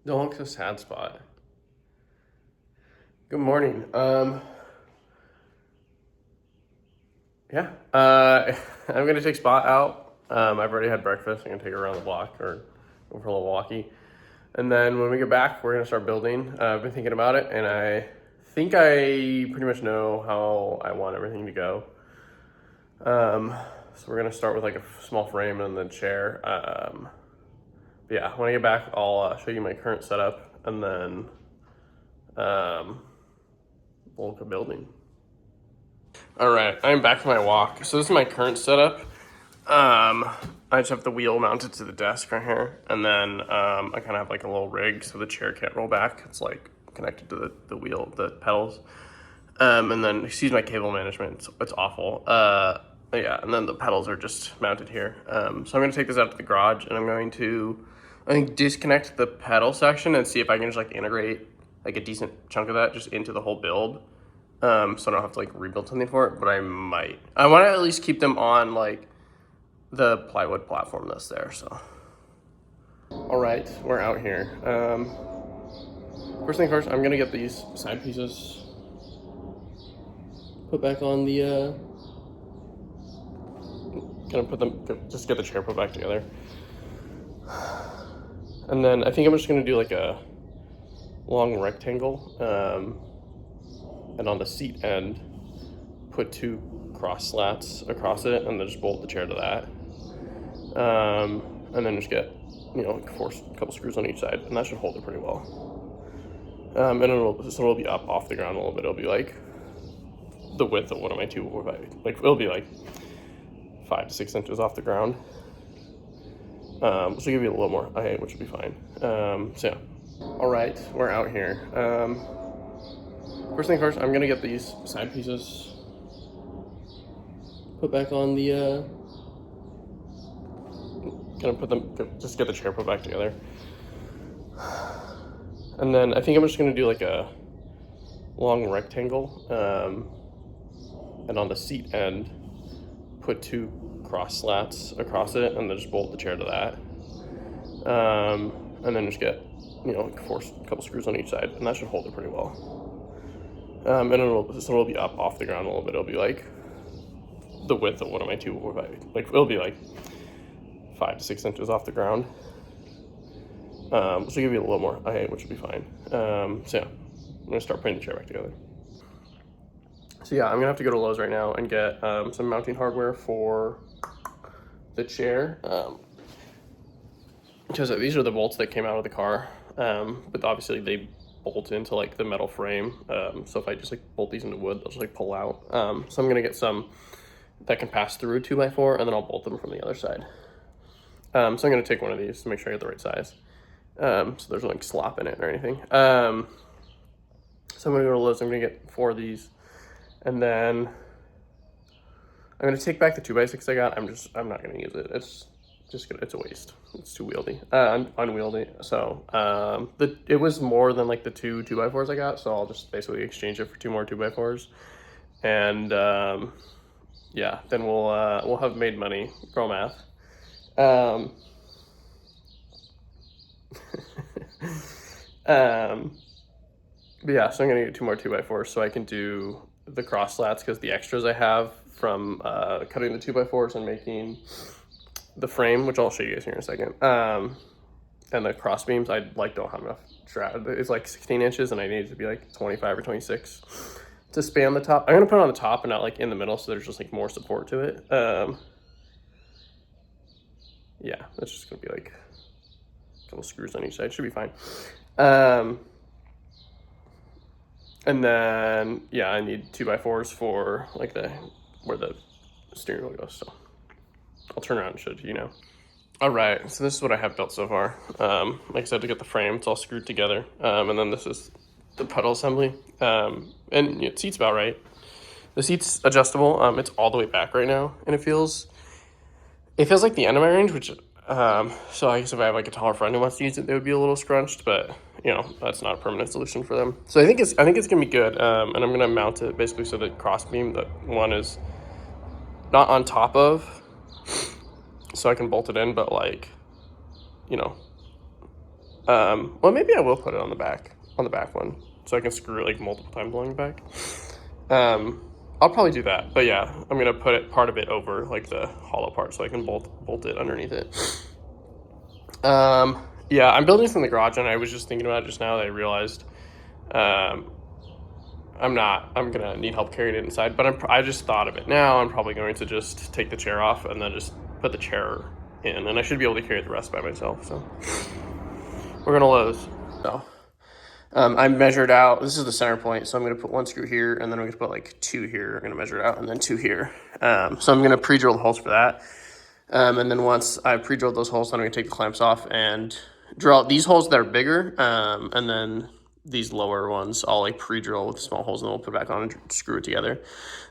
Don't look so sad, Spot. Good morning. Yeah. I'm gonna take Spot out. I've already had breakfast. I'm gonna take her around the block or go for a little walkie. And then when we get back, we're gonna start building. I've been thinking about it, and I think I pretty much know how I want everything to go. So we're gonna start with like a small frame and then chair. But yeah, when I get back, I'll show you my current setup, and then we'll go building. All right, I'm back from my walk. So this is my current setup. I just have the wheel mounted to the desk right here, and then I kind of have like a little rig so the chair can't roll back. It's like connected to the wheel, the pedals. And then excuse my cable management. It's awful. Yeah, and then the pedals are just mounted here. So I'm gonna take this out to the garage, and I'm going to, I think, disconnect the pedal section and see if I can just like integrate like a decent chunk of that just into the whole build. So I don't have to like rebuild something for it, but I might. I want to at least keep them on like the plywood platform that's there. So, all right, we're out here. First thing first, I'm gonna get these side pieces put back on the. Gonna put them, just get the chair put back together, and then I think I'm just gonna do like a long rectangle, and on the seat end, put two cross slats across it, and then just bolt the chair to that. And then just get, like a couple screws on each side, and that should hold it pretty well. And it'll be up off the ground a little bit. It'll be like the width of one of my 2x4, like it'll be like 5 to 6 inches off the ground. Which will give you a little more height, which will be fine. So yeah. All right, we're out here. First thing first, I'm gonna get these side pieces put back on the. Gonna put them, just get the chair put back together, and then I think I'm just gonna do like a long rectangle, and on the seat end, put two cross slats across it, and then just bolt the chair to that. And then just get, like a couple screws on each side, and that should hold it pretty well. And it'll be up off the ground a little bit. It'll be like the width of one of my 2x4, like it'll be like 5 to 6 inches off the ground. Which will give you a little more height, which will be fine. So yeah, I'm gonna start putting the chair back together. So yeah, I'm gonna have to go to Lowe's right now and get some mounting hardware for the chair. Because these are the bolts that came out of the car, but obviously they bolt into like the metal frame. So if I just like bolt these into wood, they'll just like pull out. So I'm gonna get some that can pass through a 2x4, and then I'll bolt them from the other side. So I'm gonna take one of these to make sure I get the right size. So there's no like slop in it or anything. So I'm gonna go to Lowe's. I'm gonna get 4 of these, and then I'm gonna take back the 2x6 I got. I'm not gonna use it. It's a waste. It's too wieldy, unwieldy. So it was more than like the 2x4s I got. So I'll just basically exchange it for 2 more 2x4s, and yeah, then we'll have made money. Girl math. But yeah, so I'm gonna get 2 more 2x4s so I can do the cross slats, because the extras I have from cutting the 2x4s and making the frame, which I'll show you guys here in a second, and the cross beams, I like don't have enough strap. It's like 16 inches, and I need it to be like 25 or 26 to span the top. I'm gonna put it on the top and not like in the middle, so there's just like more support to it. Yeah, that's just gonna be like a couple screws on each side. Should be fine. And then yeah, I need 2x4s for like where the steering wheel goes. So I'll turn around and show you. All right, so this is what I have built so far. Like I said, to get the frame, it's all screwed together, and then this is the pedal assembly, and it seats about right. The seat's adjustable. It's all the way back right now, and it feels like the end of my range, which so I guess if I have like a taller friend who wants to use it, they would be a little scrunched, but that's not a permanent solution for them. So I think it's gonna be good, and I'm gonna mount it basically so the cross beam, that one is not on top of, so I can bolt it in, but like Well, maybe I will put it on the back one, so I can screw it like multiple times along the back. I'll probably do that, but yeah, I'm gonna put it part of it over like the hollow part, so I can bolt it underneath it. Yeah, I'm building this in the garage, and I was just thinking about it just now that I realized, I'm gonna need help carrying it inside, but I just thought of it now. I'm probably going to just take the chair off and then just put the chair in, and I should be able to carry the rest by myself. So we're gonna Lowe's. So I measured out, this is the center point, so I'm gonna put one screw here, and then I'm gonna put like two here. I'm gonna measure it out, and then two here. So I'm gonna pre-drill the holes for that. And then once I've pre-drilled those holes, then I'm gonna take the clamps off and drill out these holes that are bigger, and then these lower ones I'll like pre-drill with small holes, and then we'll put it back on and screw it together.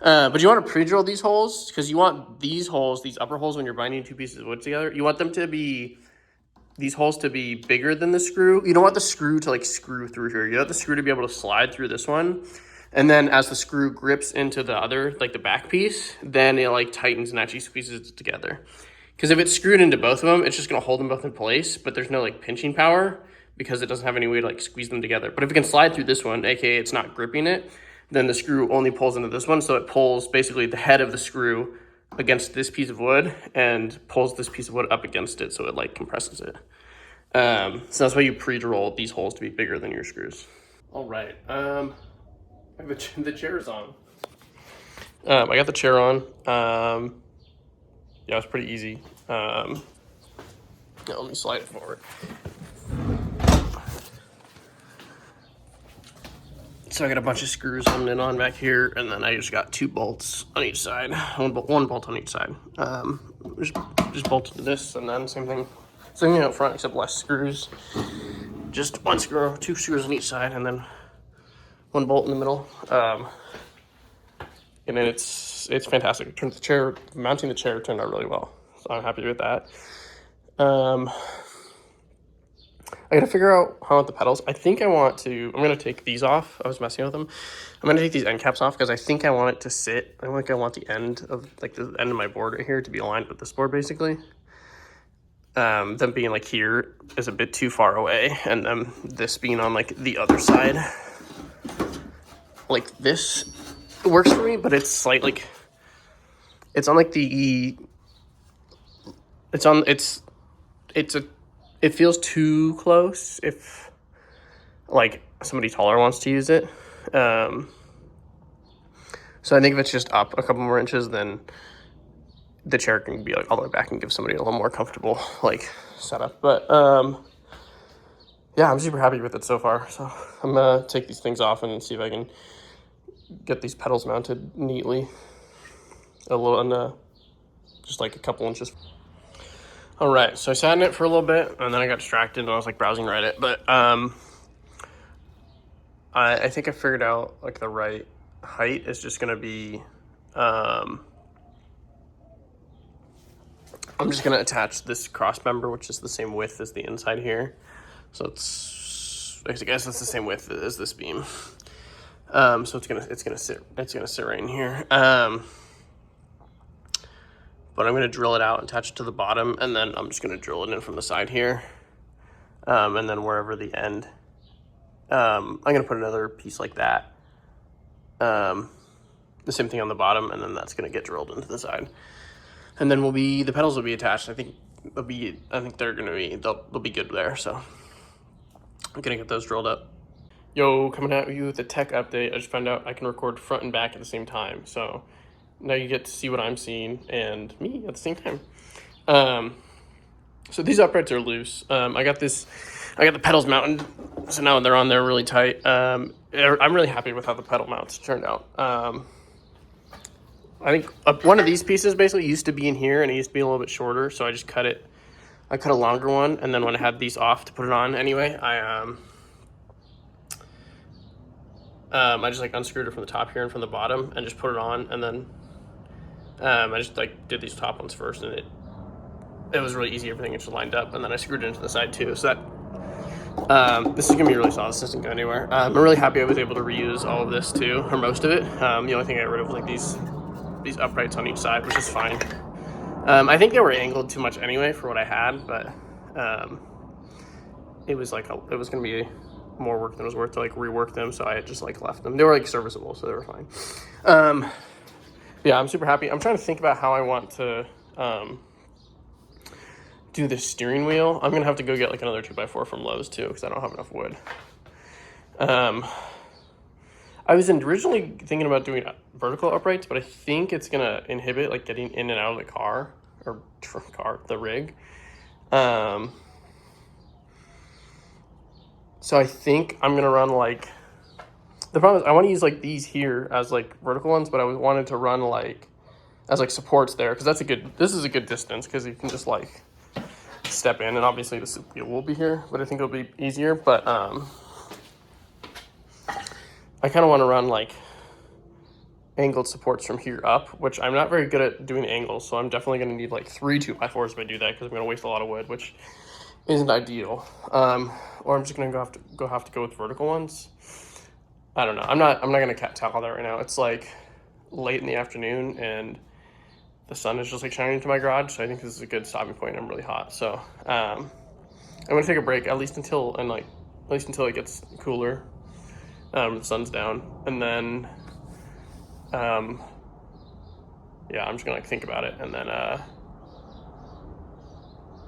But you want to pre-drill these holes because you want these holes, these upper holes, when you're binding two pieces of wood together, you want them to be, these holes to be bigger than the screw. You don't want the screw to like screw through here. You want the screw to be able to slide through this one. And then as the screw grips into the other, like the back piece, then it like tightens and actually squeezes it together. Because if it's screwed into both of them, it's just gonna hold them both in place, but there's no like pinching power because it doesn't have any way to like squeeze them together. But if it can slide through this one, aka it's not gripping it, then the screw only pulls into this one. So it pulls basically the head of the screw against this piece of wood and pulls this piece of wood up against it, so it like compresses it. So that's why you pre-drill these holes to be bigger than your screws. All right, the chair's on. I got the chair on. Yeah, it was pretty easy. Yeah, let me slide it forward. So I got a bunch of screws holding on back here, and then I just got two bolts on each side. One bolt on each side. Just bolted to this, and then same thing out front, except less screws. Just one screw, two screws on each side, and then one bolt in the middle. And then it's fantastic. It turns the chair, mounting the chair turned out really well. So I'm happy with that. I gotta figure out how I want the pedals. I think I'm gonna take these off. I was messing with them. I'm gonna take these end caps off because I think I want it to sit. I think I want the end of my board right here to be aligned with this board basically. Them being like here is a bit too far away, and then this being on like the other side, like this works for me, but it's slightly like, it's on like it feels too close if like somebody taller wants to use it. So I think if it's just up a couple more inches, then the chair can be like all the way back and give somebody a little more comfortable like setup. But yeah, I'm super happy with it so far. So I'm gonna take these things off and see if I can get these pedals mounted neatly. Just like a couple inches. All right, so I sat in it for a little bit, and then I got distracted, and I was like browsing Reddit. But I think I figured out like the right height is just gonna be. I'm just gonna attach this cross member, which is the same width as the inside here. So I guess it's the same width as this beam. So it's gonna sit right in here. But I'm gonna drill it out, attach it to the bottom, and then I'm just gonna drill it in from the side here. And then wherever the end, I'm gonna put another piece like that. The same thing on the bottom, and then that's gonna get drilled into the side. And then the pedals will be attached. I think they'll be good there. So I'm gonna get those drilled up. Yo, coming at you with a tech update. I just found out I can record front and back at the same time. So now you get to see what I'm seeing and me at the same time. So these uprights are loose. I got the pedals mounted, so now they're on there really tight. I'm really happy with how the pedal mounts turned out. I think one of these pieces basically used to be in here, and it used to be a little bit shorter, so I just cut it. I cut a longer one, and then when I had these off to put it on anyway, I just like unscrewed it from the top here and from the bottom and just put it on, and then I just like did these top ones first, and it was really easy. Everything just lined up, and then I screwed it into the side too. So that this is gonna be really solid. This doesn't go anywhere. I'm really happy I was able to reuse all of this too, or most of it. The only thing I got rid of was like these uprights on each side, which is fine. I think they were angled too much anyway for what I had, but it was gonna be more work than it was worth to like rework them, so I had just like left them. They were like serviceable, so they were fine. Yeah, I'm super happy. I'm trying to think about how I want to do the steering wheel. I'm gonna have to go get like another 2x4 from Lowe's too, because I don't have enough wood. I was originally thinking about doing vertical uprights, but I think it's gonna inhibit like getting in and out of the car, or the rig. So I think I'm gonna run like, the problem is I want to use like these here as like vertical ones, but I wanted to run like as like supports there, because this is a good distance, because you can just like step in, and obviously this wheel will be here, but I think it'll be easier. But I kind of want to run like angled supports from here up, which I'm not very good at doing angles, so I'm definitely going to need like 3 2x4s if I do that, because I'm going to waste a lot of wood, which isn't ideal. Or I'm just going to have to go with vertical ones. I don't know. I'm not going to tackle that right now. It's like late in the afternoon, and the sun is just like shining into my garage, so I think this is a good stopping point. I'm really hot, so I'm going to take a break at least until it gets cooler. The sun's down, and then yeah, I'm just gonna like think about it, and then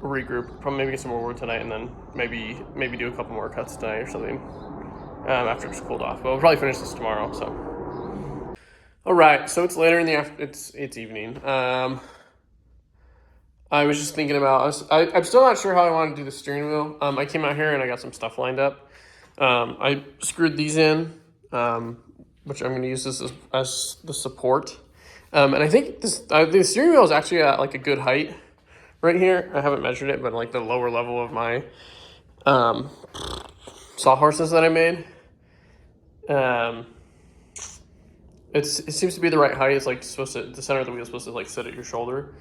regroup, probably maybe get some more wood tonight, and then maybe do a couple more cuts tonight or something after it's cooled off. But we'll probably finish this tomorrow. So all right, so it's later in the it's evening. I was just thinking about, I'm still not sure how I want to do the steering wheel. I came out here and I got some stuff lined up. I screwed these in, which I'm going to use this as the support. And I think the steering wheel is actually at like a good height right here. I haven't measured it, but like the lower level of my sawhorses that I made. It seems to be the right height. It's like the center of the wheel is supposed to like sit at your shoulder.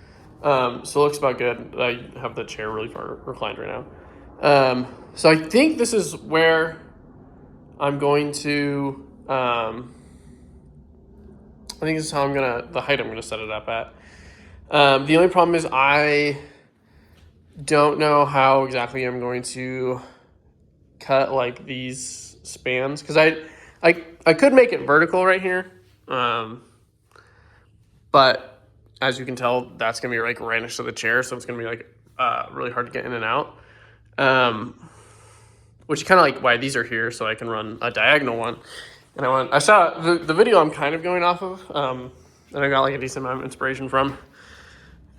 So it looks about good. I have the chair really far reclined right now. So I think this is where I'm going to, I think this is how the height I'm gonna set it up at. The only problem is I don't know how exactly I'm going to cut like these spans, because I could make it vertical right here, but as you can tell, that's gonna be like right next to the chair, so it's gonna be like really hard to get in and out. Which is kind of like why these are here, so I can run a diagonal one. And I saw the video I'm kind of going off of, and I got like a decent amount of inspiration from.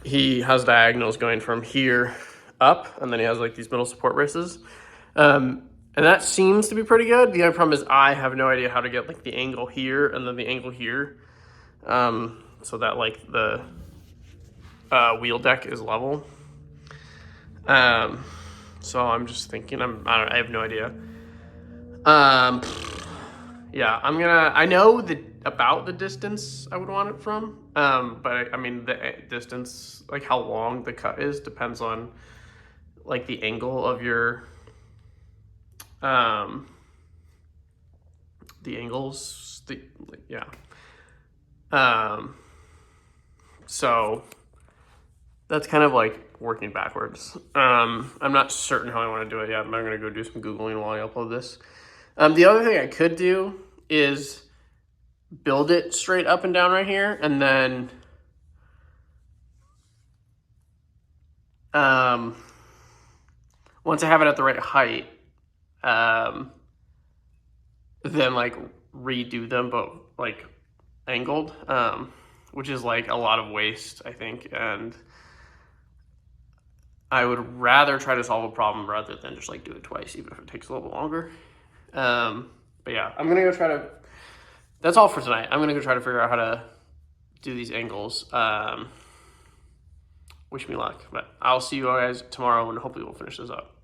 He has diagonals going from here up, and then he has like these middle support braces. And that seems to be pretty good. The only problem is I have no idea how to get like the angle here and then the angle here, so that like the wheel deck is level. So I'm just thinking, I have no idea. Yeah, I know about the distance I would want it from. But I mean, the distance, like how long the cut is, depends on like the angle of your, the angles, yeah. So that's kind of like working backwards. I'm not certain how I want to do it yet. I'm going to go do some Googling while I upload this. The other thing I could do is build it straight up and down right here, and then once I have it at the right height, then like redo them, but like angled, which is like a lot of waste, I think, and I would rather try to solve a problem rather than just like do it twice, even if it takes a little longer. But yeah, I'm gonna go that's all for tonight. I'm gonna go try to figure out how to do these angles. Wish me luck, but I'll see you guys tomorrow, and hopefully we'll finish this up.